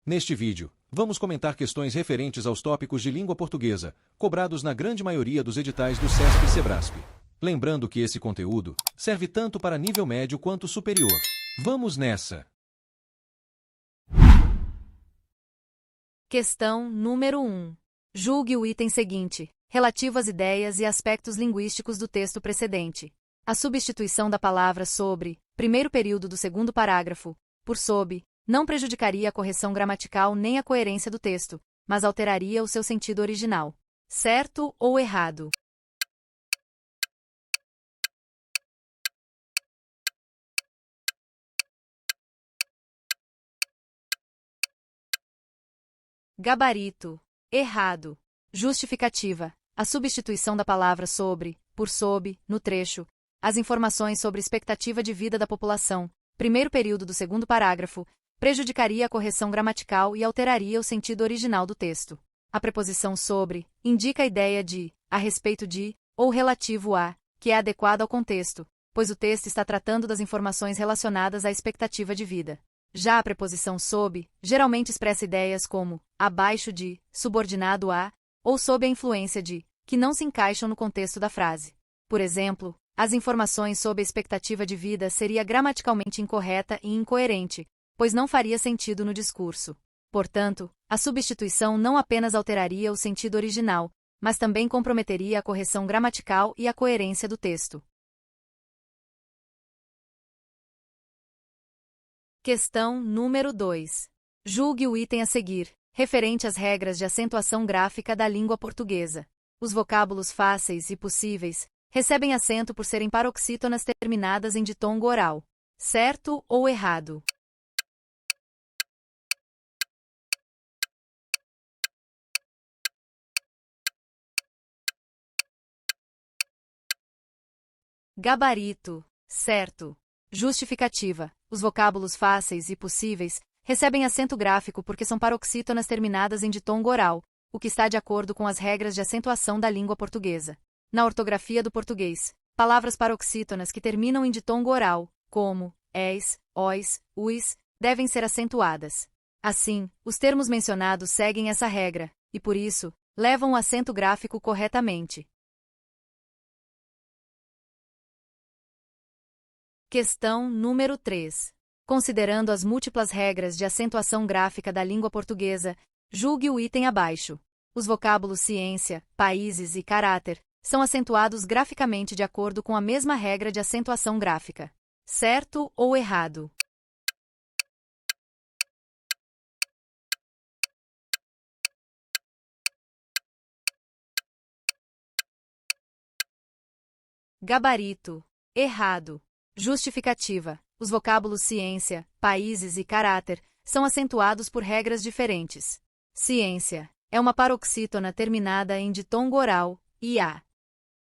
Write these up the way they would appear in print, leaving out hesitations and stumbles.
Neste vídeo, vamos comentar questões referentes aos tópicos de língua portuguesa, cobrados na grande maioria dos editais do SESP e SEBRASP. Lembrando que esse conteúdo serve tanto para nível médio quanto superior. Vamos nessa! Questão número 1. Julgue o item seguinte, relativo às ideias e aspectos linguísticos do texto precedente. A substituição da palavra sobre, primeiro período do segundo parágrafo, por sob, não prejudicaria a correção gramatical nem a coerência do texto, mas alteraria o seu sentido original. Certo ou errado? Gabarito. Errado. Justificativa. A substituição da palavra sobre, por sob, no trecho. As informações sobre expectativa de vida da população, primeiro período do segundo parágrafo, prejudicaria a correção gramatical e alteraria o sentido original do texto. A preposição sobre indica a ideia de, a respeito de, ou relativo a, que é adequado ao contexto, pois o texto está tratando das informações relacionadas à expectativa de vida. Já a preposição sob geralmente expressa ideias como abaixo de, subordinado a, ou sob a influência de, que não se encaixam no contexto da frase. Por exemplo, as informações sobre a expectativa de vida seria gramaticalmente incorreta e incoerente, pois não faria sentido no discurso. Portanto, a substituição não apenas alteraria o sentido original, mas também comprometeria a correção gramatical e a coerência do texto. Questão número 2. Julgue o item a seguir, referente às regras de acentuação gráfica da língua portuguesa. Os vocábulos fáceis e possíveis recebem acento por serem paroxítonas terminadas em ditongo oral. Certo ou errado? Gabarito. Certo. Justificativa. Os vocábulos fáceis e possíveis recebem acento gráfico porque são paroxítonas terminadas em ditongo oral, o que está de acordo com as regras de acentuação da língua portuguesa. Na ortografia do português, palavras paroxítonas que terminam em ditongo oral, como és, os, us, devem ser acentuadas. Assim, os termos mencionados seguem essa regra, e por isso, levam o acento gráfico corretamente. Questão número 3. Considerando as múltiplas regras de acentuação gráfica da língua portuguesa, julgue o item abaixo. Os vocábulos ciência, países e caráter são acentuados graficamente de acordo com a mesma regra de acentuação gráfica. Certo ou errado? Gabarito. Errado. Justificativa. Os vocábulos ciência, países e caráter são acentuados por regras diferentes. Ciência é uma paroxítona terminada em ditongo oral, IA.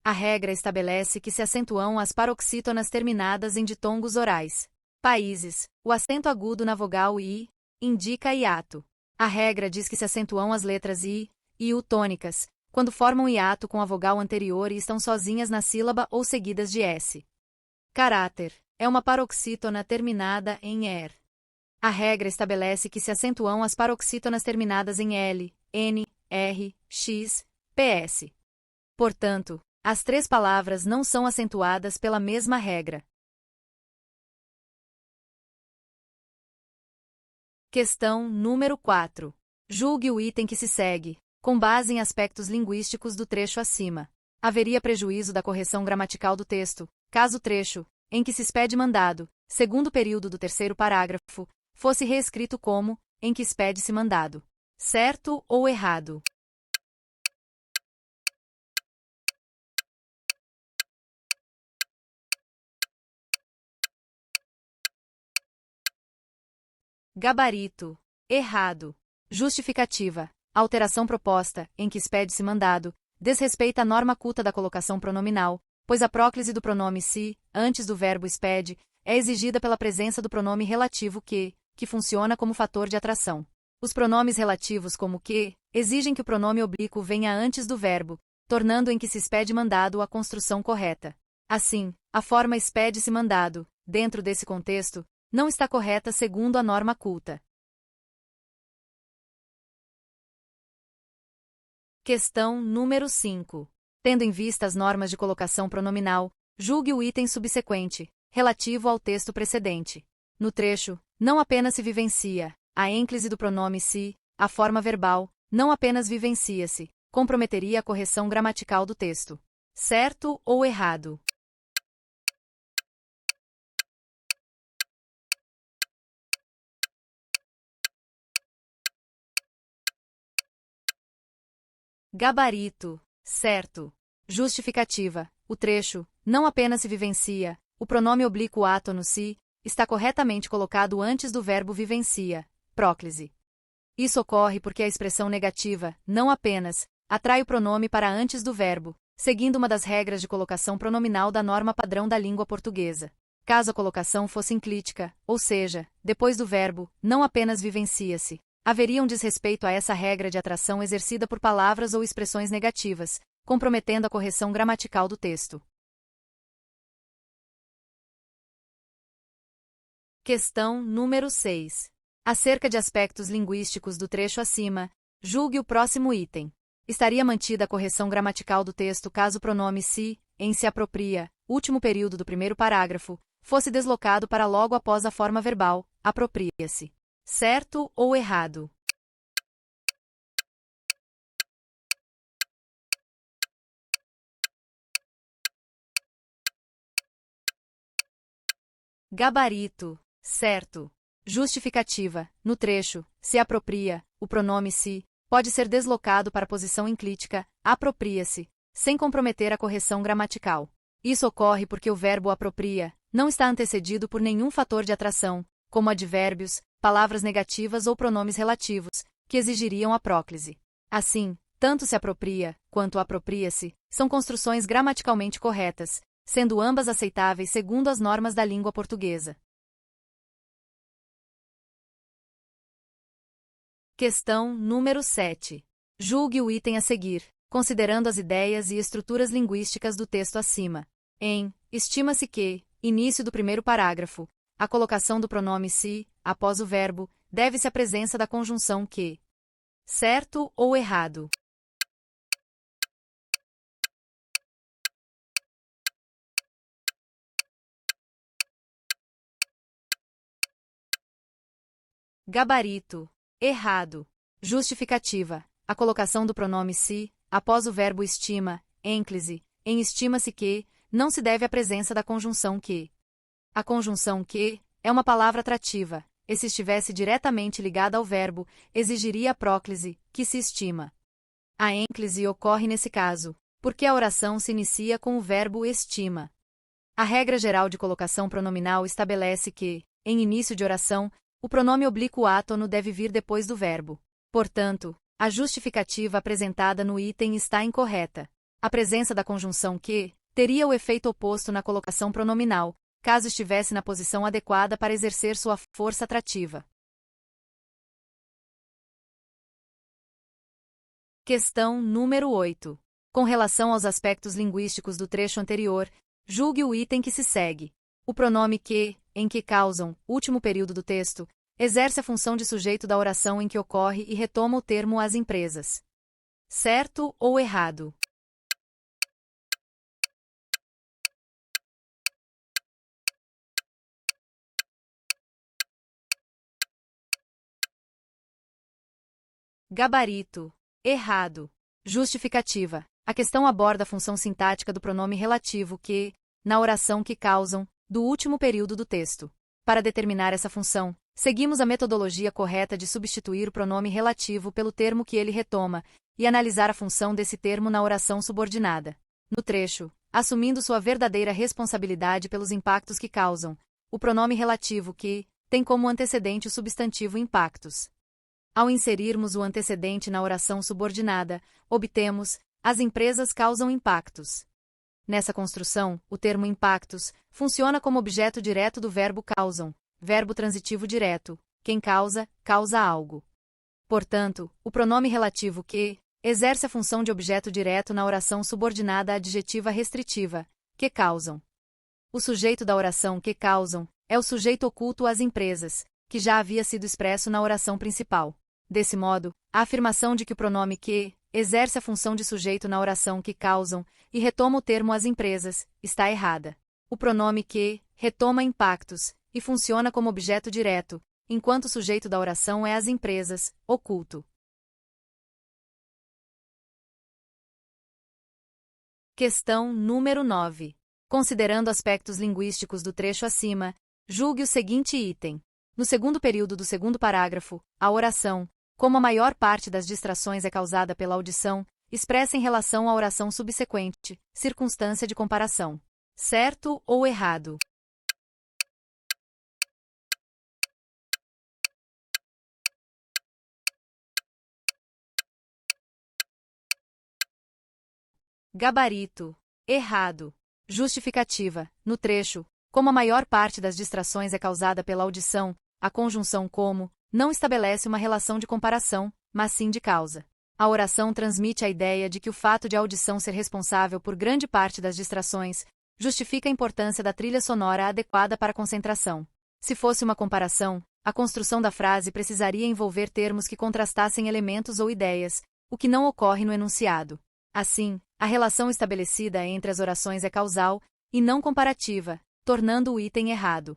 A regra estabelece que se acentuam as paroxítonas terminadas em ditongos orais. Países, o acento agudo na vogal I, indica hiato. A regra diz que se acentuam as letras I e U tônicas, quando formam hiato com a vogal anterior e estão sozinhas na sílaba ou seguidas de S. Caráter é uma paroxítona terminada em ER. A regra estabelece que se acentuam as paroxítonas terminadas em L, N, R, X, PS. Portanto, as três palavras não são acentuadas pela mesma regra. Questão número 4. Julgue o item que se segue, com base em aspectos linguísticos do trecho acima. Haveria prejuízo da correção gramatical do texto, caso o trecho, em que se expede mandado, segundo período do terceiro parágrafo, fosse reescrito como, em que expede-se mandado. Certo ou errado? Gabarito. Errado. Justificativa. A alteração proposta, em que expede-se mandado, desrespeita a norma culta da colocação pronominal, pois a próclise do pronome se, antes do verbo expede, é exigida pela presença do pronome relativo que funciona como fator de atração. Os pronomes relativos como que exigem que o pronome oblíquo venha antes do verbo, tornando em que se expede mandado a construção correta. Assim, a forma expede-se mandado, dentro desse contexto, não está correta segundo a norma culta. Questão número 5. Tendo em vista as normas de colocação pronominal, julgue o item subsequente, relativo ao texto precedente. No trecho, não apenas se vivencia, a ênclise do pronome se, a forma verbal, não apenas vivencia-se, comprometeria a correção gramatical do texto. Certo ou errado? Gabarito. Certo. Justificativa. O trecho, não apenas se vivencia, o pronome oblíquo átono se, está corretamente colocado antes do verbo vivencia, próclise. Isso ocorre porque a expressão negativa, não apenas, atrai o pronome para antes do verbo, seguindo uma das regras de colocação pronominal da norma padrão da língua portuguesa. Caso a colocação fosse enclítica, ou seja, depois do verbo, não apenas vivencia-se, haveria um desrespeito a essa regra de atração exercida por palavras ou expressões negativas, comprometendo a correção gramatical do texto. Questão número 6. Acerca de aspectos linguísticos do trecho acima, julgue o próximo item. Estaria mantida a correção gramatical do texto caso o pronome se, em se apropria, último período do primeiro parágrafo, fosse deslocado para logo após a forma verbal, apropria-se. Certo ou errado? Gabarito. Certo. Justificativa. No trecho, se apropria, o pronome se, pode ser deslocado para a posição enclítica, apropria-se, sem comprometer a correção gramatical. Isso ocorre porque o verbo apropria não está antecedido por nenhum fator de atração, como advérbios, palavras negativas ou pronomes relativos, que exigiriam a próclise. Assim, tanto se apropria, quanto apropria-se, são construções gramaticalmente corretas, sendo ambas aceitáveis segundo as normas da língua portuguesa. Questão número 7. Julgue o item a seguir, considerando as ideias e estruturas linguísticas do texto acima. Estima-se que, início do primeiro parágrafo, a colocação do pronome se, após o verbo, deve-se à presença da conjunção que. Certo ou errado? Gabarito. Errado. Justificativa. A colocação do pronome se, após o verbo estima, ênclise, em estima-se que, não se deve à presença da conjunção que. A conjunção que é uma palavra atrativa, e se estivesse diretamente ligada ao verbo, exigiria a próclise, que se estima. A ênclise ocorre nesse caso, porque a oração se inicia com o verbo estima. A regra geral de colocação pronominal estabelece que, em início de oração, o pronome oblíquo átono deve vir depois do verbo. Portanto, a justificativa apresentada no item está incorreta. A presença da conjunção que teria o efeito oposto na colocação pronominal, caso estivesse na posição adequada para exercer sua força atrativa. Questão número 8. Com relação aos aspectos linguísticos do trecho anterior, julgue o item que se segue. O pronome que, em que causam, último período do texto, exerce a função de sujeito da oração em que ocorre e retoma o termo às empresas. Certo ou errado? Gabarito. Errado. Justificativa. A questão aborda a função sintática do pronome relativo que, na oração que causam, do último período do texto. Para determinar essa função, seguimos a metodologia correta de substituir o pronome relativo pelo termo que ele retoma e analisar a função desse termo na oração subordinada. No trecho, assumindo sua verdadeira responsabilidade pelos impactos que causam, o pronome relativo que tem como antecedente o substantivo impactos. Ao inserirmos o antecedente na oração subordinada, obtemos as empresas causam impactos. Nessa construção, o termo impactos funciona como objeto direto do verbo causam, verbo transitivo direto, quem causa, causa algo. Portanto, o pronome relativo que exerce a função de objeto direto na oração subordinada adjetiva restritiva, que causam. O sujeito da oração que causam é o sujeito oculto às empresas, que já havia sido expresso na oração principal. Desse modo, a afirmação de que o pronome que exerce a função de sujeito na oração que causam e retoma o termo as empresas está errada. O pronome que retoma impactos e funciona como objeto direto, enquanto o sujeito da oração é as empresas, oculto. Questão número 9. Considerando aspectos linguísticos do trecho acima, julgue o seguinte item. No segundo período do segundo parágrafo, a oração, como a maior parte das distrações é causada pela audição, expressa em relação à oração subsequente, circunstância de comparação. Certo ou errado? Gabarito. Errado. Justificativa. No trecho, como a maior parte das distrações é causada pela audição, a conjunção como não estabelece uma relação de comparação, mas sim de causa. A oração transmite a ideia de que o fato de a audição ser responsável por grande parte das distrações justifica a importância da trilha sonora adequada para a concentração. Se fosse uma comparação, a construção da frase precisaria envolver termos que contrastassem elementos ou ideias, o que não ocorre no enunciado. Assim, a relação estabelecida entre as orações é causal e não comparativa, tornando o item errado.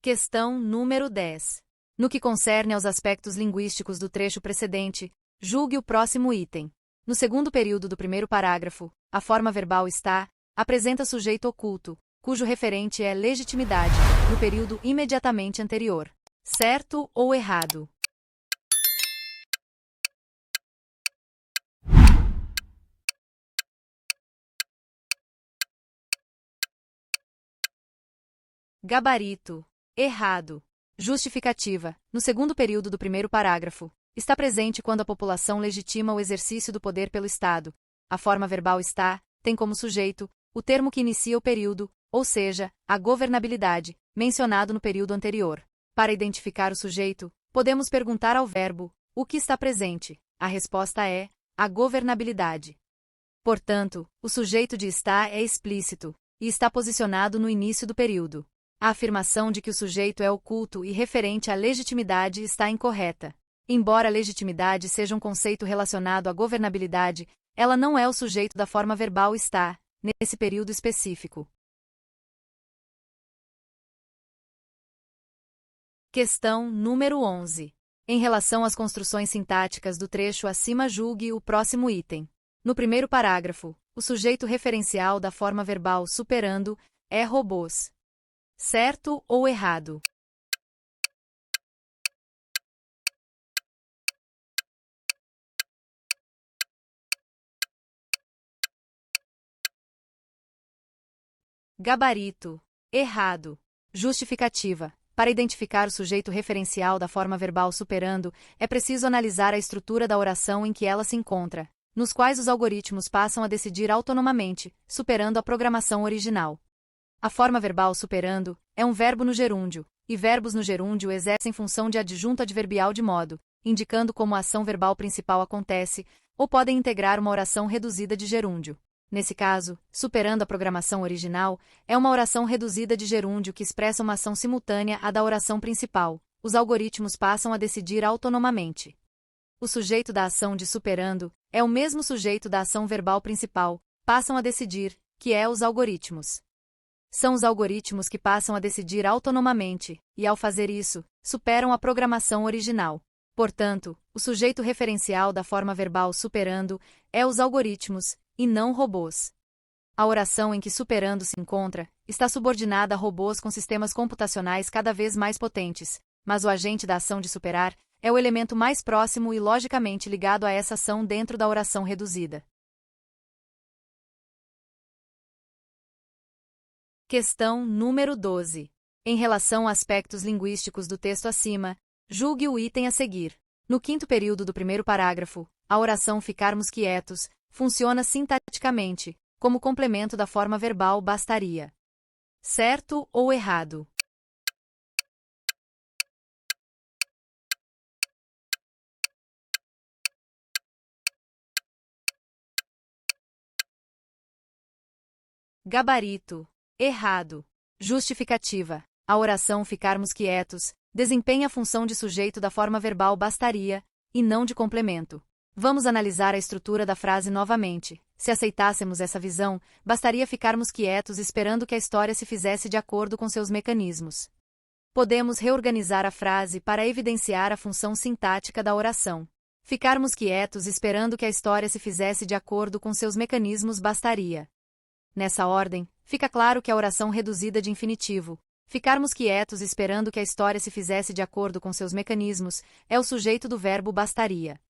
Questão número 10. No que concerne aos aspectos linguísticos do trecho precedente, julgue o próximo item. No segundo período do primeiro parágrafo, a forma verbal está, apresenta sujeito oculto, cujo referente é legitimidade, no período imediatamente anterior. Certo ou errado? Gabarito. Errado. Justificativa. No segundo período do primeiro parágrafo, está presente quando a população legitima o exercício do poder pelo Estado. A forma verbal está, tem como sujeito, o termo que inicia o período, ou seja, a governabilidade, mencionado no período anterior. Para identificar o sujeito, podemos perguntar ao verbo, o que está presente? A resposta é, a governabilidade. Portanto, o sujeito de está é explícito, e está posicionado no início do período. A afirmação de que o sujeito é oculto e referente à legitimidade está incorreta. Embora a legitimidade seja um conceito relacionado à governabilidade, ela não é o sujeito da forma verbal está, nesse período específico. Questão número 11. Em relação às construções sintáticas do trecho acima, julgue o próximo item. No primeiro parágrafo, o sujeito referencial da forma verbal superando é robôs. Certo ou errado? Gabarito. Errado. Justificativa. Para identificar o sujeito referencial da forma verbal superando, é preciso analisar a estrutura da oração em que ela se encontra, nos quais os algoritmos passam a decidir autonomamente, superando a programação original. A forma verbal superando é um verbo no gerúndio, e verbos no gerúndio exercem função de adjunto adverbial de modo, indicando como a ação verbal principal acontece, ou podem integrar uma oração reduzida de gerúndio. Nesse caso, superando a programação original, é uma oração reduzida de gerúndio que expressa uma ação simultânea à da oração principal. Os algoritmos passam a decidir autonomamente. O sujeito da ação de superando é o mesmo sujeito da ação verbal principal, passam a decidir, que é os algoritmos. São os algoritmos que passam a decidir autonomamente, e ao fazer isso, superam a programação original. Portanto, o sujeito referencial da forma verbal superando é os algoritmos, e não robôs. A oração em que superando se encontra está subordinada a robôs com sistemas computacionais cada vez mais potentes, mas o agente da ação de superar é o elemento mais próximo e logicamente ligado a essa ação dentro da oração reduzida. Questão número 12. Em relação a aspectos linguísticos do texto acima, julgue o item a seguir. No quinto período do primeiro parágrafo, a oração ficarmos quietos funciona sintaticamente, como complemento da forma verbal bastaria. Certo ou errado? Gabarito. Errado. Justificativa. A oração ficarmos quietos desempenha a função de sujeito da forma verbal bastaria, e não de complemento. Vamos analisar a estrutura da frase novamente. Se aceitássemos essa visão, bastaria ficarmos quietos esperando que a história se fizesse de acordo com seus mecanismos. Podemos reorganizar a frase para evidenciar a função sintática da oração. Ficarmos quietos esperando que a história se fizesse de acordo com seus mecanismos bastaria. Nessa ordem, fica claro que a oração reduzida de infinitivo, ficarmos quietos esperando que a história se fizesse de acordo com seus mecanismos, é o sujeito do verbo bastaria.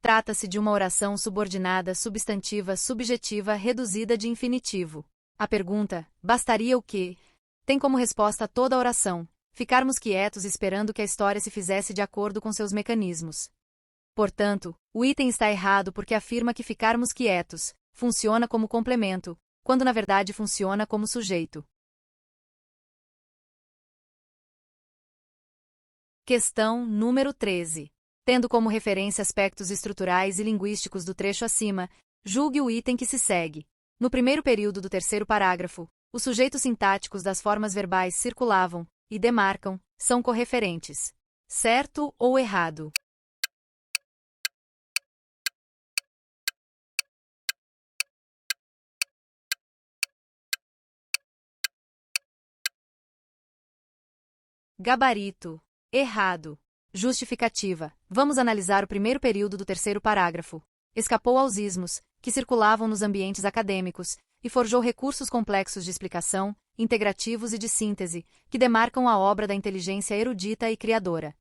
Trata-se de uma oração subordinada substantiva subjetiva reduzida de infinitivo. A pergunta, bastaria o quê? Tem como resposta toda a oração, ficarmos quietos esperando que a história se fizesse de acordo com seus mecanismos. Portanto, o item está errado porque afirma que ficarmos quietos funciona como complemento, quando na verdade funciona como sujeito. Questão número 13. Tendo como referência aspectos estruturais e linguísticos do trecho acima, julgue o item que se segue. No primeiro período do terceiro parágrafo, os sujeitos sintáticos das formas verbais circulavam e demarcam são correferentes. Certo ou errado? Gabarito. Errado. Justificativa. Vamos analisar o primeiro período do terceiro parágrafo. Escapou aos ismos, que circulavam nos ambientes acadêmicos, e forjou recursos complexos de explicação, integrativos e de síntese, que demarcam a obra da inteligência erudita e criadora.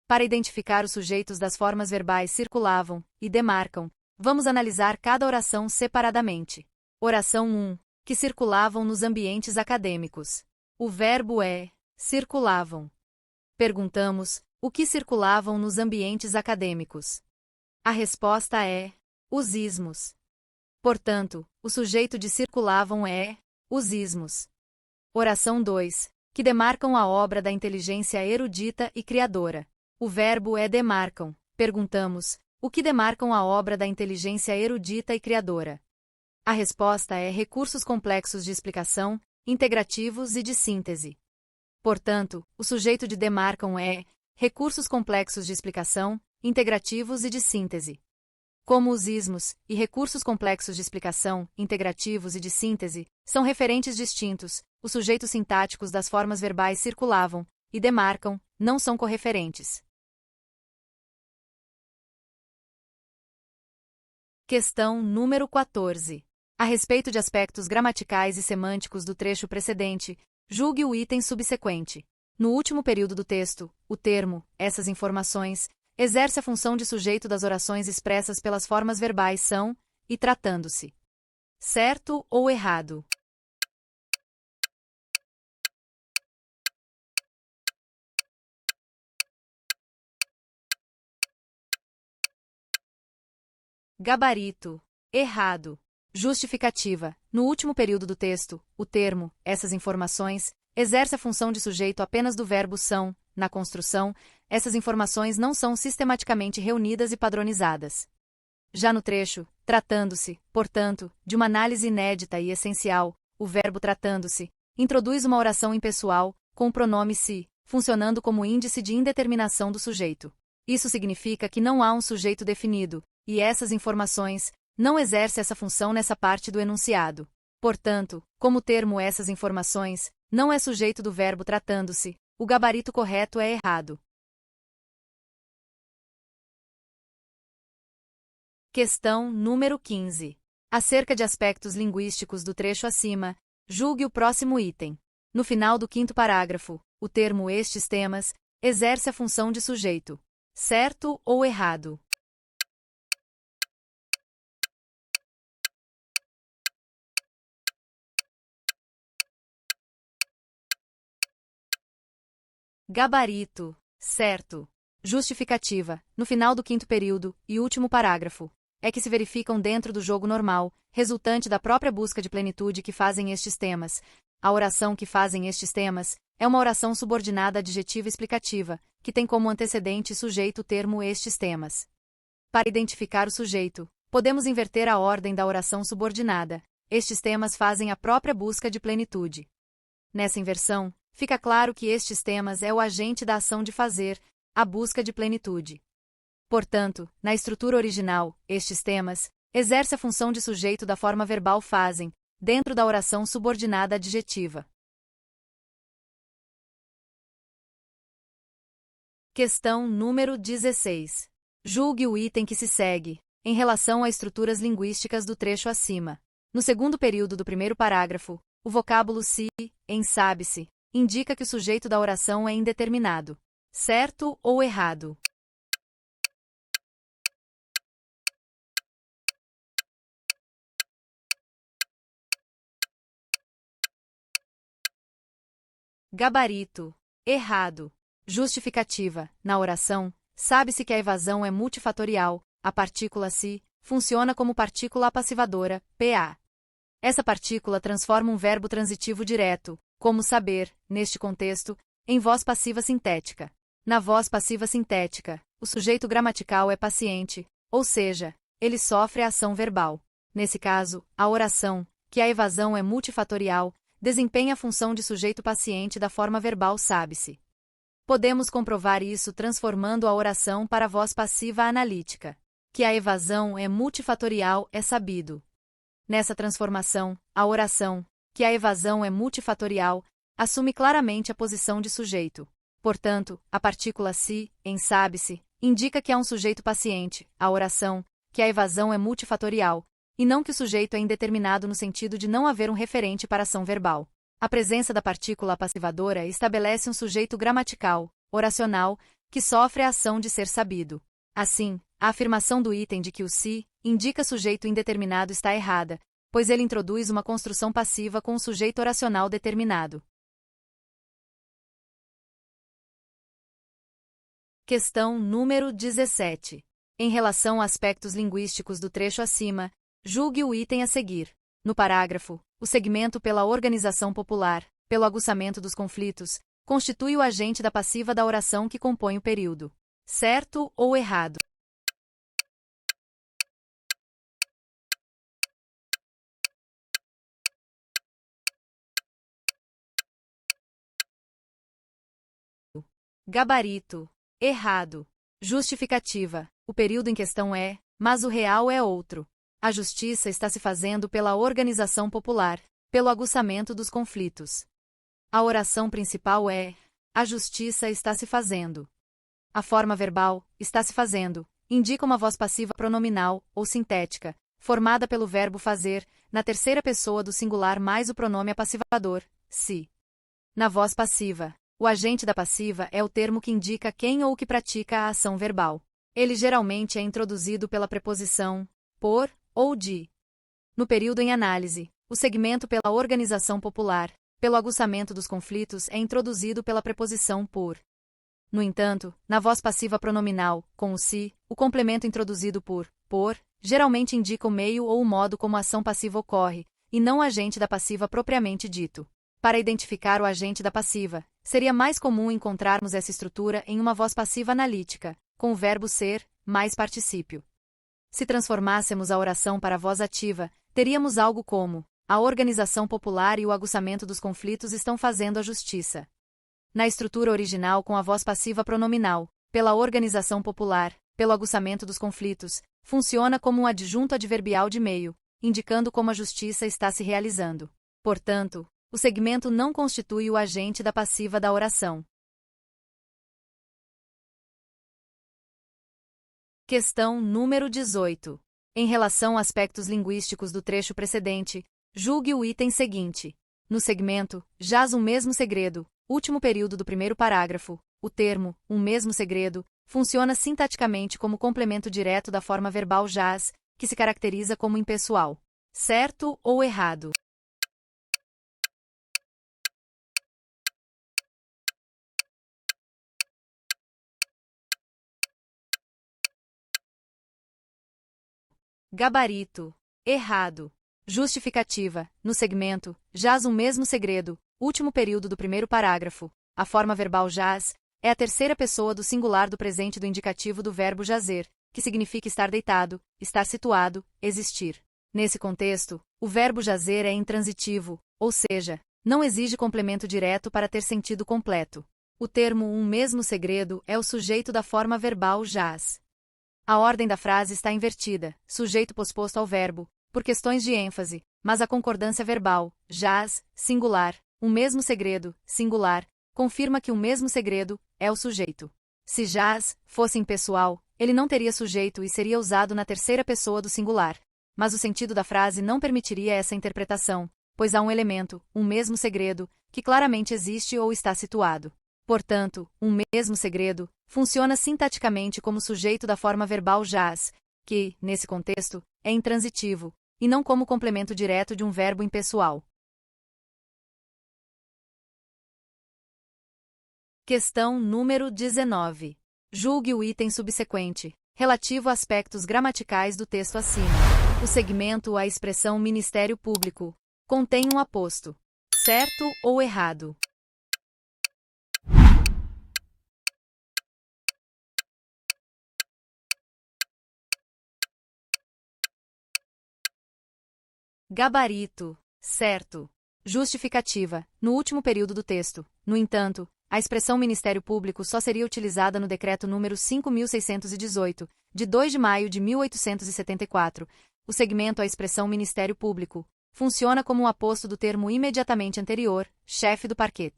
Para identificar os sujeitos das formas verbais circulavam e demarcam, vamos analisar cada oração separadamente. Oração 1. Que circulavam nos ambientes acadêmicos. O verbo é circulavam. Perguntamos, o que circulavam nos ambientes acadêmicos? A resposta é os ismos. Portanto, o sujeito de circulavam é os ismos. Oração 2. Que demarcam a obra da inteligência erudita e criadora. O verbo é demarcam. Perguntamos, o que demarcam a obra da inteligência erudita e criadora? A resposta é recursos complexos de explicação, integrativos e de síntese. Portanto, o sujeito de demarcam é recursos complexos de explicação, integrativos e de síntese. Como os ismos e recursos complexos de explicação, integrativos e de síntese são referentes distintos, os sujeitos sintáticos das formas verbais circulavam e demarcam, não são correferentes. Questão número 14. A respeito de aspectos gramaticais e semânticos do trecho precedente, julgue o item subsequente. No último período do texto, o termo, essas informações, exerce a função de sujeito das orações expressas pelas formas verbais são, e tratando-se. Certo ou errado? Gabarito. Errado. Justificativa. No último período do texto, o termo, essas informações, exerce a função de sujeito apenas do verbo são. Na construção, essas informações não são sistematicamente reunidas e padronizadas. Já no trecho, tratando-se, portanto, de uma análise inédita e essencial, o verbo tratando-se introduz uma oração impessoal, com o pronome se, funcionando como índice de indeterminação do sujeito. Isso significa que não há um sujeito definido, e essas informações não exercem essa função nessa parte do enunciado. Portanto, como o termo essas informações não é sujeito do verbo tratando-se, o gabarito correto é errado. Questão número 15. Acerca de aspectos linguísticos do trecho acima, julgue o próximo item. No final do quinto parágrafo, o termo estes temas exerce a função de sujeito. Certo ou errado? Gabarito. Certo. Justificativa. No final do quinto período e último parágrafo, é que se verificam dentro do jogo normal, resultante da própria busca de plenitude que fazem estes temas. A oração que fazem estes temas é uma oração subordinada adjetiva explicativa, que tem como antecedente e sujeito o termo estes temas. Para identificar o sujeito, podemos inverter a ordem da oração subordinada. Estes temas fazem a própria busca de plenitude. Nessa inversão, fica claro que estes temas é o agente da ação de fazer, a busca de plenitude. Portanto, na estrutura original, estes temas exercem a função de sujeito da forma verbal fazem, dentro da oração subordinada adjetiva. Questão número 16. Julgue o item que se segue, em relação a estruturas linguísticas do trecho acima. No segundo período do primeiro parágrafo, o vocábulo se, em sabe-se, indica que o sujeito da oração é indeterminado. Certo ou errado? Gabarito. Errado. Justificativa. Na oração, sabe-se que a evasão é multifatorial, a partícula se funciona como partícula apassivadora, PA. Essa partícula transforma um verbo transitivo direto, como saber, neste contexto, em voz passiva sintética. Na voz passiva sintética, o sujeito gramatical é paciente, ou seja, ele sofre a ação verbal. Nesse caso, a oração, que a evasão é multifatorial, desempenha a função de sujeito paciente da forma verbal sabe-se. Podemos comprovar isso transformando a oração para a voz passiva analítica. Que a evasão é multifatorial é sabido. Nessa transformação, a oração, que a evasão é multifatorial, assume claramente a posição de sujeito. Portanto, a partícula se, em sabe-se, indica que há um sujeito paciente, a oração, que a evasão é multifatorial, e não que o sujeito é indeterminado no sentido de não haver um referente para a ação verbal. A presença da partícula apassivadora estabelece um sujeito gramatical, oracional, que sofre a ação de ser sabido. Assim, a afirmação do item de que o se indica sujeito indeterminado está errada, pois ele introduz uma construção passiva com um sujeito oracional determinado. Questão número 17. Em relação a aspectos linguísticos do trecho acima, julgue o item a seguir. No parágrafo, o segmento pela organização popular, pelo aguçamento dos conflitos, constitui o agente da passiva da oração que compõe o período. Certo ou errado? Gabarito. Errado. Justificativa. O período em questão é, mas o real é outro. A justiça está se fazendo pela organização popular, pelo aguçamento dos conflitos. A oração principal é: a justiça está se fazendo. A forma verbal, está se fazendo, indica uma voz passiva pronominal, ou sintética, formada pelo verbo fazer, na terceira pessoa do singular mais o pronome apassivador, se. Na voz passiva, o agente da passiva é o termo que indica quem ou o que pratica a ação verbal. Ele geralmente é introduzido pela preposição por ou de. No período em análise, o segmento pela organização popular, pelo aguçamento dos conflitos é introduzido pela preposição por. No entanto, na voz passiva pronominal, com o se, o complemento introduzido por geralmente indica o meio ou o modo como a ação passiva ocorre, e não o agente da passiva propriamente dito. Para identificar o agente da passiva, seria mais comum encontrarmos essa estrutura em uma voz passiva analítica, com o verbo ser, mais particípio. Se transformássemos a oração para a voz ativa, teríamos algo como: a organização popular e o aguçamento dos conflitos estão fazendo a justiça. Na estrutura original com a voz passiva pronominal, pela organização popular, pelo aguçamento dos conflitos, funciona como um adjunto adverbial de meio, indicando como a justiça está se realizando. Portanto, o segmento não constitui o agente da passiva da oração. Questão número 18. Em relação a aspectos linguísticos do trecho precedente, julgue o item seguinte. No segmento, jaz um mesmo segredo, último período do primeiro parágrafo, o termo, um mesmo segredo, funciona sintaticamente como complemento direto da forma verbal jaz, que se caracteriza como impessoal. Certo ou errado? Gabarito. Errado. Justificativa. No segmento, jaz um mesmo segredo, último período do primeiro parágrafo. A forma verbal jaz é a terceira pessoa do singular do presente do indicativo do verbo jazer, que significa estar deitado, estar situado, existir. Nesse contexto, o verbo jazer é intransitivo, ou seja, não exige complemento direto para ter sentido completo. O termo um mesmo segredo é o sujeito da forma verbal jaz. A ordem da frase está invertida, sujeito posposto ao verbo, por questões de ênfase, mas a concordância verbal, jaz, singular, um mesmo segredo, singular, confirma que o mesmo segredo é o sujeito. Se jaz fosse impessoal, ele não teria sujeito e seria usado na terceira pessoa do singular. Mas o sentido da frase não permitiria essa interpretação, pois há um elemento, um mesmo segredo, que claramente existe ou está situado. Portanto, um mesmo segredo funciona sintaticamente como sujeito da forma verbal jaz, que, nesse contexto, é intransitivo, e não como complemento direto de um verbo impessoal. Questão número 19. Julgue o item subsequente, relativo a aspectos gramaticais do texto acima. O segmento a expressão Ministério Público contém um aposto. Certo ou errado? Gabarito. Certo. Justificativa. No último período do texto, no entanto, a expressão Ministério Público só seria utilizada no Decreto número 5.618, de 2 de maio de 1874. O segmento à expressão Ministério Público funciona como um aposto do termo imediatamente anterior, chefe do parquet.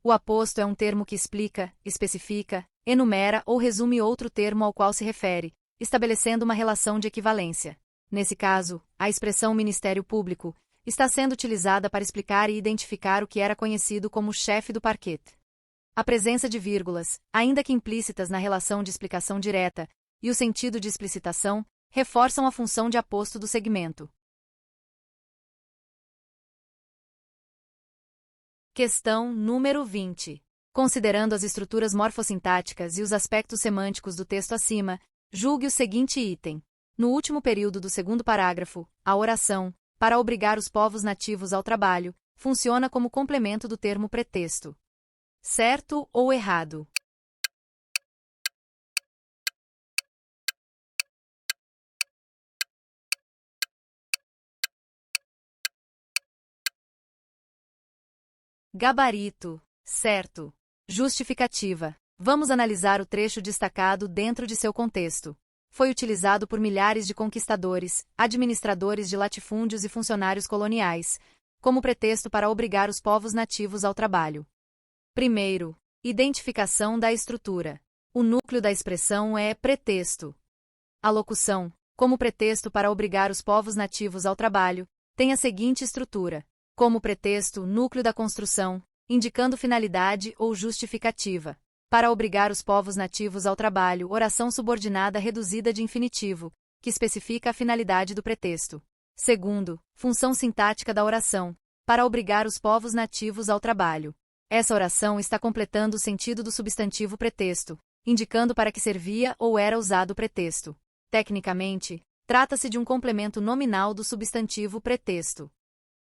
O aposto é um termo que explica, especifica, enumera ou resume outro termo ao qual se refere, estabelecendo uma relação de equivalência. Nesse caso, a expressão Ministério Público está sendo utilizada para explicar e identificar o que era conhecido como chefe do parquet. A presença de vírgulas, ainda que implícitas na relação de explicação direta, e o sentido de explicitação, reforçam a função de aposto do segmento. Questão número 20. Considerando as estruturas morfossintáticas e os aspectos semânticos do texto acima, julgue o seguinte item. No último período do segundo parágrafo, a oração, para obrigar os povos nativos ao trabalho, funciona como complemento do termo pretexto. Certo ou errado? Gabarito. Certo. Justificativa. Vamos analisar o trecho destacado dentro de seu contexto. Foi utilizado por milhares de conquistadores, administradores de latifúndios e funcionários coloniais, como pretexto para obrigar os povos nativos ao trabalho. Primeiro, identificação da estrutura. O núcleo da expressão é pretexto. A locução, como pretexto para obrigar os povos nativos ao trabalho, tem a seguinte estrutura. Como pretexto, núcleo da construção, indicando finalidade ou justificativa. Para obrigar os povos nativos ao trabalho, oração subordinada reduzida de infinitivo, que especifica a finalidade do pretexto. Segundo, função sintática da oração, para obrigar os povos nativos ao trabalho. Essa oração está completando o sentido do substantivo pretexto, indicando para que servia ou era usado o pretexto. Tecnicamente, trata-se de um complemento nominal do substantivo pretexto.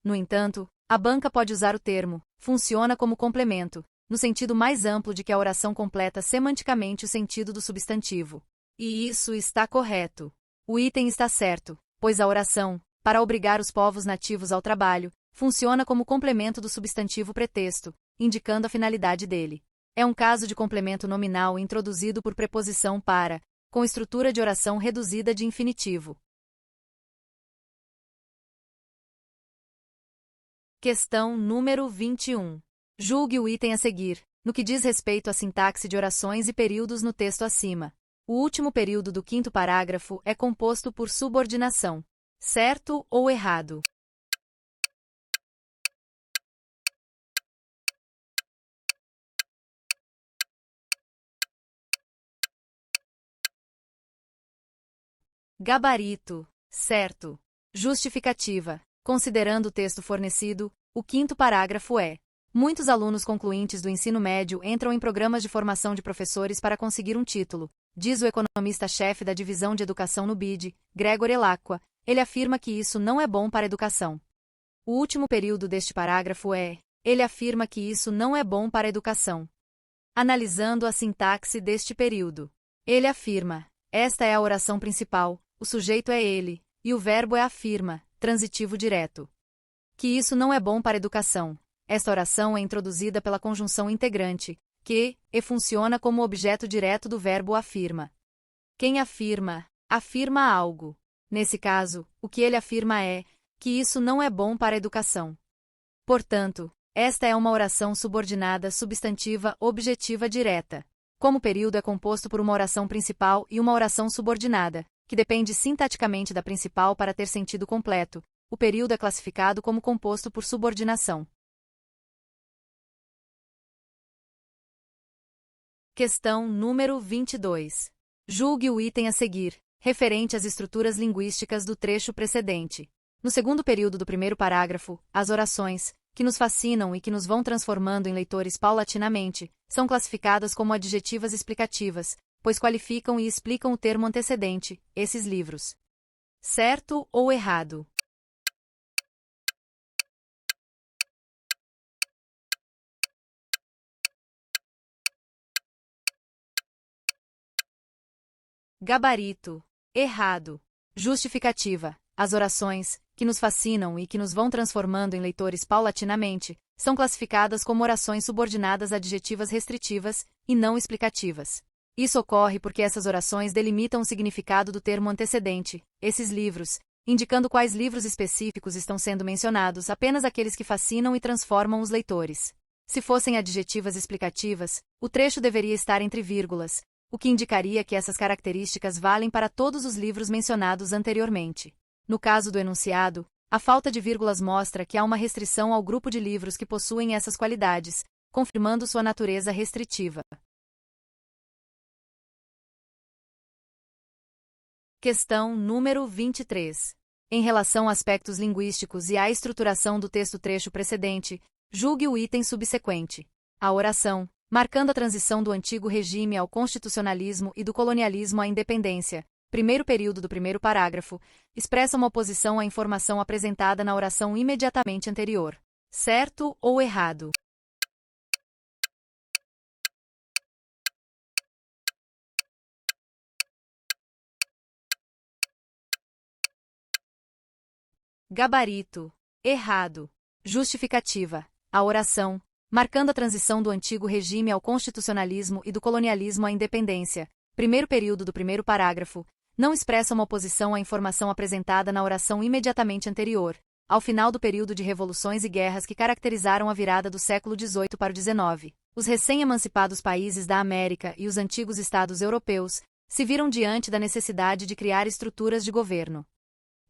No entanto, a banca pode usar o termo funciona como complemento, no sentido mais amplo de que a oração completa semanticamente o sentido do substantivo. E isso está correto. O item está certo, pois a oração, para obrigar os povos nativos ao trabalho, funciona como complemento do substantivo pretexto, indicando a finalidade dele. É um caso de complemento nominal introduzido por preposição para, com estrutura de oração reduzida de infinitivo. Questão número 21. Julgue o item a seguir, no que diz respeito à sintaxe de orações e períodos no texto acima. O último período do quinto parágrafo é composto por subordinação. Certo ou errado? Gabarito. Certo. Justificativa. Considerando o texto fornecido, o quinto parágrafo é: muitos alunos concluintes do ensino médio entram em programas de formação de professores para conseguir um título, diz o economista-chefe da divisão de educação no BID, Gregory Lacqua. Ele afirma que isso não é bom para a educação. O último período deste parágrafo é: ele afirma que isso não é bom para a educação. Analisando a sintaxe deste período. Ele afirma: esta é a oração principal, o sujeito é ele, e o verbo é afirma, transitivo direto. Que isso não é bom para a educação. Esta oração é introduzida pela conjunção integrante, que, e funciona como objeto direto do verbo afirma. Quem afirma, afirma algo. Nesse caso, o que ele afirma é que isso não é bom para a educação. Portanto, esta é uma oração subordinada substantiva objetiva direta. Como período é composto por uma oração principal e uma oração subordinada, que depende sintaticamente da principal para ter sentido completo, o período é classificado como composto por subordinação. Questão número 22. Julgue o item a seguir, referente às estruturas linguísticas do trecho precedente. No segundo período do primeiro parágrafo, as orações, que nos fascinam e que nos vão transformando em leitores paulatinamente, são classificadas como adjetivas explicativas, pois qualificam e explicam o termo antecedente, esses livros. Certo ou errado? Gabarito. Errado. Justificativa. As orações, que nos fascinam e que nos vão transformando em leitores paulatinamente, são classificadas como orações subordinadas adjetivas restritivas e não explicativas. Isso ocorre porque essas orações delimitam o significado do termo antecedente, esses livros, indicando quais livros específicos estão sendo mencionados, apenas aqueles que fascinam e transformam os leitores. Se fossem adjetivas explicativas, o trecho deveria estar entre vírgulas, o que indicaria que essas características valem para todos os livros mencionados anteriormente. No caso do enunciado, a falta de vírgulas mostra que há uma restrição ao grupo de livros que possuem essas qualidades, confirmando sua natureza restritiva. Questão número 23. Em relação a aspectos linguísticos e à estruturação do texto-trecho precedente, julgue o item subsequente. A oração, marcando a transição do antigo regime ao constitucionalismo e do colonialismo à independência, primeiro período do primeiro parágrafo, expressa uma oposição à informação apresentada na oração imediatamente anterior. Certo ou errado? Gabarito. Errado. Justificativa. A oração, marcando a transição do antigo regime ao constitucionalismo e do colonialismo à independência, primeiro período do primeiro parágrafo, não expressa uma oposição à informação apresentada na oração imediatamente anterior, ao final do período de revoluções e guerras que caracterizaram a virada do século XVIII para o XIX. Os recém-emancipados países da América e os antigos estados europeus se viram diante da necessidade de criar estruturas de governo.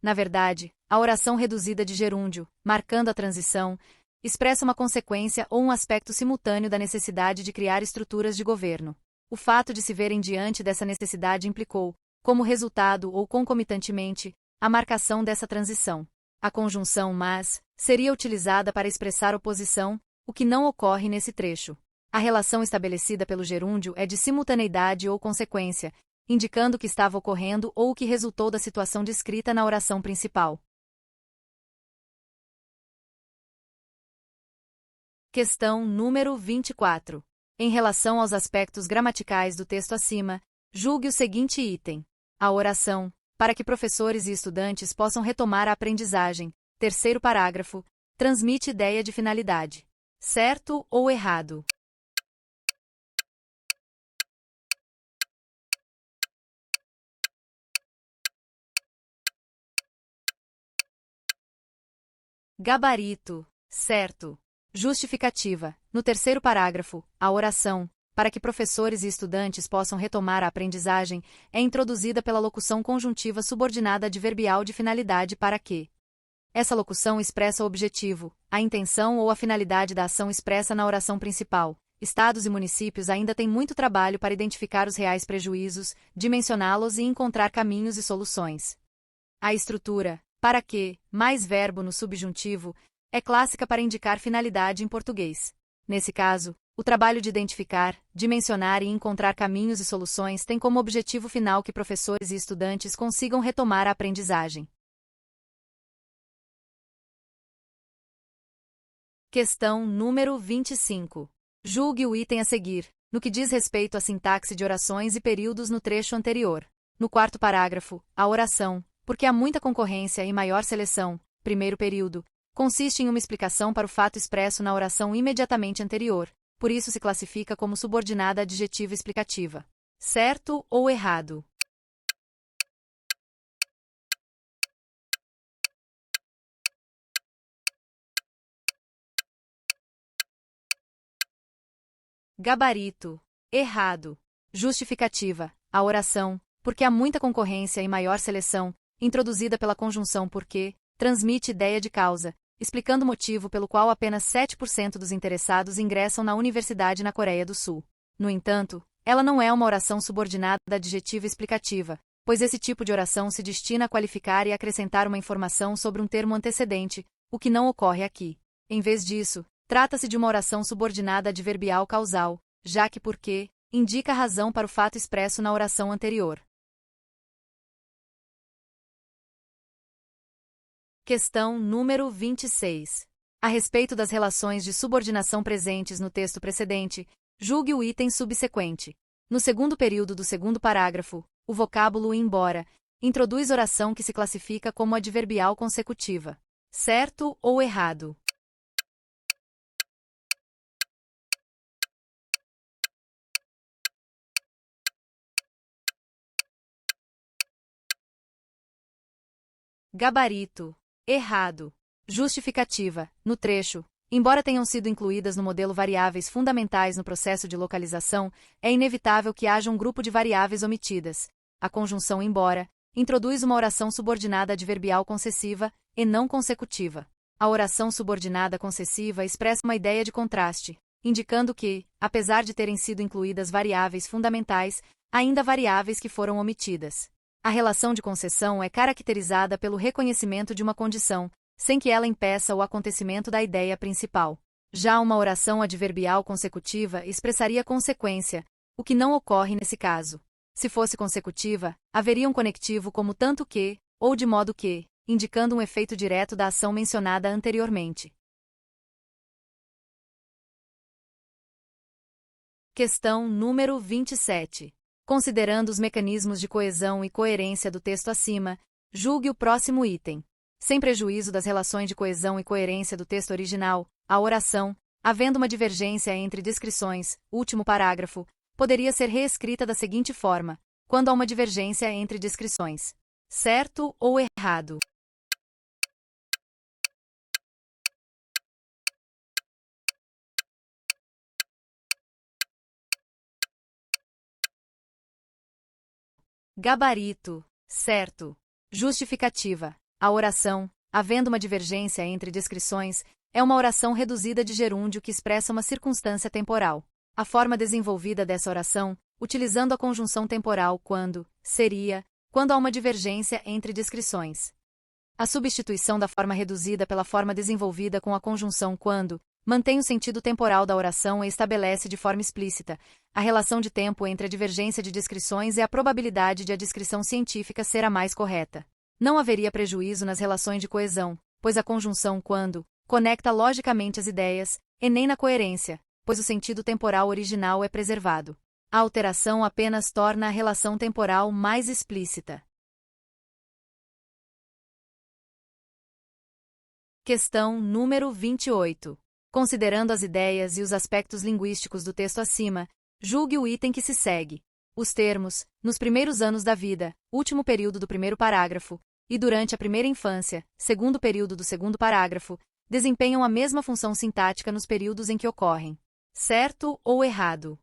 Na verdade, a oração reduzida de gerúndio, marcando a transição, expressa uma consequência ou um aspecto simultâneo da necessidade de criar estruturas de governo. O fato de se verem diante dessa necessidade implicou, como resultado ou concomitantemente, a marcação dessa transição. A conjunção mas seria utilizada para expressar oposição, o que não ocorre nesse trecho. A relação estabelecida pelo gerúndio é de simultaneidade ou consequência, indicando o que estava ocorrendo ou o que resultou da situação descrita na oração principal. Questão número 24. Em relação aos aspectos gramaticais do texto acima, julgue o seguinte item. A oração, para que professores e estudantes possam retomar a aprendizagem, terceiro parágrafo, transmite ideia de finalidade. Certo ou errado? Gabarito. Certo. Justificativa. No terceiro parágrafo, a oração, para que professores e estudantes possam retomar a aprendizagem, é introduzida pela locução conjuntiva subordinada adverbial de finalidade para que. Essa locução expressa o objetivo, a intenção ou a finalidade da ação expressa na oração principal. Estados e municípios ainda têm muito trabalho para identificar os reais prejuízos, dimensioná-los e encontrar caminhos e soluções. A estrutura, para que, mais verbo no subjuntivo, é clássica para indicar finalidade em português. Nesse caso, o trabalho de identificar, dimensionar e encontrar caminhos e soluções tem como objetivo final que professores e estudantes consigam retomar a aprendizagem. Questão número 25. Julgue o item a seguir, no que diz respeito à sintaxe de orações e períodos no trecho anterior. No quarto parágrafo, a oração, porque há muita concorrência e maior seleção, primeiro período, Consiste em uma explicação para o fato expresso na oração imediatamente anterior, por isso se classifica como subordinada adjetiva explicativa. Certo ou errado? Gabarito. Errado. Justificativa. A oração, porque há muita concorrência e maior seleção, introduzida pela conjunção porque, transmite ideia de causa, explicando o motivo pelo qual apenas 7% dos interessados ingressam na universidade na Coreia do Sul. No entanto, ela não é uma oração subordinada adjetiva explicativa, pois esse tipo de oração se destina a qualificar e acrescentar uma informação sobre um termo antecedente, o que não ocorre aqui. Em vez disso, trata-se de uma oração subordinada adverbial causal, já que porque indica a razão para o fato expresso na oração anterior. Questão número 26. A respeito das relações de subordinação presentes no texto precedente, julgue o item subsequente. No segundo período do segundo parágrafo, o vocábulo embora introduz oração que se classifica como adverbial consecutiva. Certo ou errado? Gabarito. Errado. Justificativa. No trecho, embora tenham sido incluídas no modelo variáveis fundamentais no processo de localização, é inevitável que haja um grupo de variáveis omitidas. A conjunção embora introduz uma oração subordinada adverbial concessiva e não consecutiva. A oração subordinada concessiva expressa uma ideia de contraste, indicando que, apesar de terem sido incluídas variáveis fundamentais, ainda há variáveis que foram omitidas. A relação de concessão é caracterizada pelo reconhecimento de uma condição, sem que ela impeça o acontecimento da ideia principal. Já uma oração adverbial consecutiva expressaria consequência, o que não ocorre nesse caso. Se fosse consecutiva, haveria um conectivo como tanto que, ou de modo que, indicando um efeito direto da ação mencionada anteriormente. Questão número 27. Considerando os mecanismos de coesão e coerência do texto acima, julgue o próximo item. Sem prejuízo das relações de coesão e coerência do texto original, a oração, havendo uma divergência entre descrições, último parágrafo, poderia ser reescrita da seguinte forma: quando há uma divergência entre descrições. Certo ou errado? Gabarito. Certo. Justificativa. A oração, havendo uma divergência entre descrições, é uma oração reduzida de gerúndio que expressa uma circunstância temporal. A forma desenvolvida dessa oração, utilizando a conjunção temporal quando, seria, quando há uma divergência entre descrições. A substituição da forma reduzida pela forma desenvolvida com a conjunção quando mantém o sentido temporal da oração e estabelece de forma explícita a relação de tempo entre a divergência de descrições e a probabilidade de a descrição científica ser a mais correta. Não haveria prejuízo nas relações de coesão, pois a conjunção quando conecta logicamente as ideias, e nem na coerência, pois o sentido temporal original é preservado. A alteração apenas torna a relação temporal mais explícita. Questão número 28. Considerando as ideias e os aspectos linguísticos do texto acima, julgue o item que se segue. Os termos, nos primeiros anos da vida, último período do primeiro parágrafo, e durante a primeira infância, segundo período do segundo parágrafo, desempenham a mesma função sintática nos períodos em que ocorrem. Certo ou errado?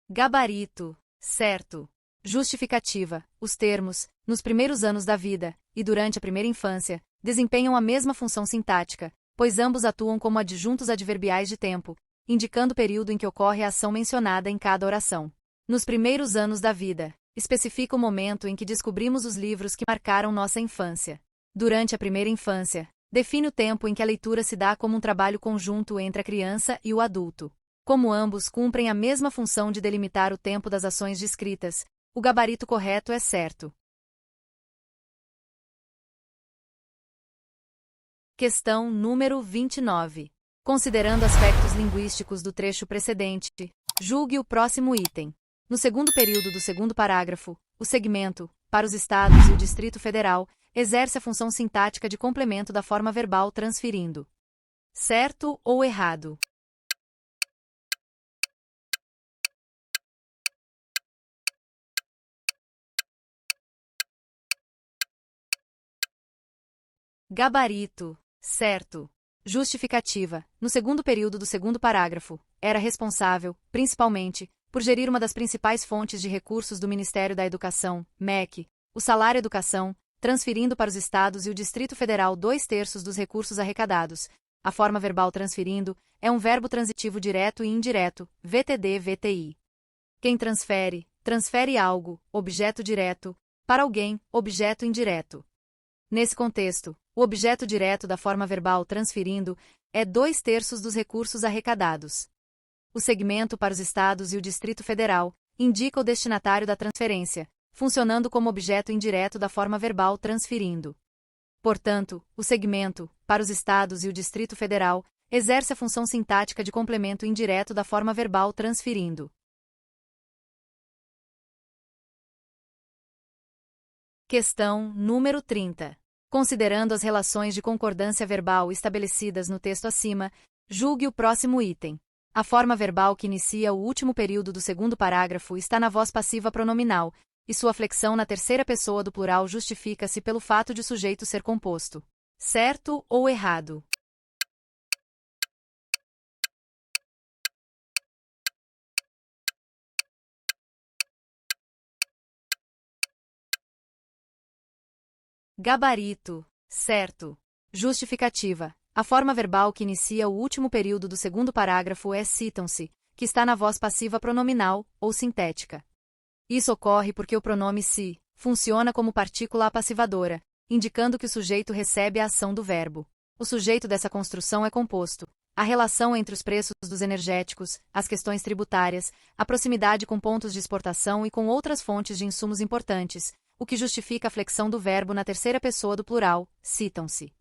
Gabarito. Certo. Justificativa. Os termos, nos primeiros anos da vida, e durante a primeira infância, desempenham a mesma função sintática, pois ambos atuam como adjuntos adverbiais de tempo, indicando o período em que ocorre a ação mencionada em cada oração. Nos primeiros anos da vida, especifica o momento em que descobrimos os livros que marcaram nossa infância. Durante a primeira infância, define o tempo em que a leitura se dá como um trabalho conjunto entre a criança e o adulto. Como ambos cumprem a mesma função de delimitar o tempo das ações descritas, o gabarito correto é certo. Questão número 29. Considerando aspectos linguísticos do trecho precedente, julgue o próximo item. No segundo período do segundo parágrafo, o segmento, para os Estados e o Distrito Federal, exerce a função sintática de complemento da forma verbal transferindo. Certo ou errado? Gabarito. Certo. Justificativa. No segundo período do segundo parágrafo, era responsável, principalmente, por gerir uma das principais fontes de recursos do Ministério da Educação, MEC, o salário educação, transferindo para os Estados e o Distrito Federal 2/3 dos recursos arrecadados. A forma verbal transferindo é um verbo transitivo direto e indireto, VTD-VTI. Quem transfere, transfere algo, objeto direto, para alguém, objeto indireto. Nesse contexto, o objeto direto da forma verbal transferindo é 2/3 dos recursos arrecadados. O segmento para os Estados e o Distrito Federal indica o destinatário da transferência, funcionando como objeto indireto da forma verbal transferindo. Portanto, o segmento, para os Estados e o Distrito Federal, exerce a função sintática de complemento indireto da forma verbal transferindo. Questão número 30. Considerando as relações de concordância verbal estabelecidas no texto acima, julgue o próximo item. A forma verbal que inicia o último período do segundo parágrafo está na voz passiva pronominal, e sua flexão na terceira pessoa do plural justifica-se pelo fato de o sujeito ser composto. Certo ou errado? Gabarito. Certo. Justificativa. A forma verbal que inicia o último período do segundo parágrafo é citam-se, que está na voz passiva pronominal, ou sintética. Isso ocorre porque o pronome se funciona como partícula apassivadora, indicando que o sujeito recebe a ação do verbo. O sujeito dessa construção é composto. A relação entre os preços dos energéticos, as questões tributárias, a proximidade com pontos de exportação e com outras fontes de insumos importantes, o que justifica a flexão do verbo na terceira pessoa do plural, citam-se.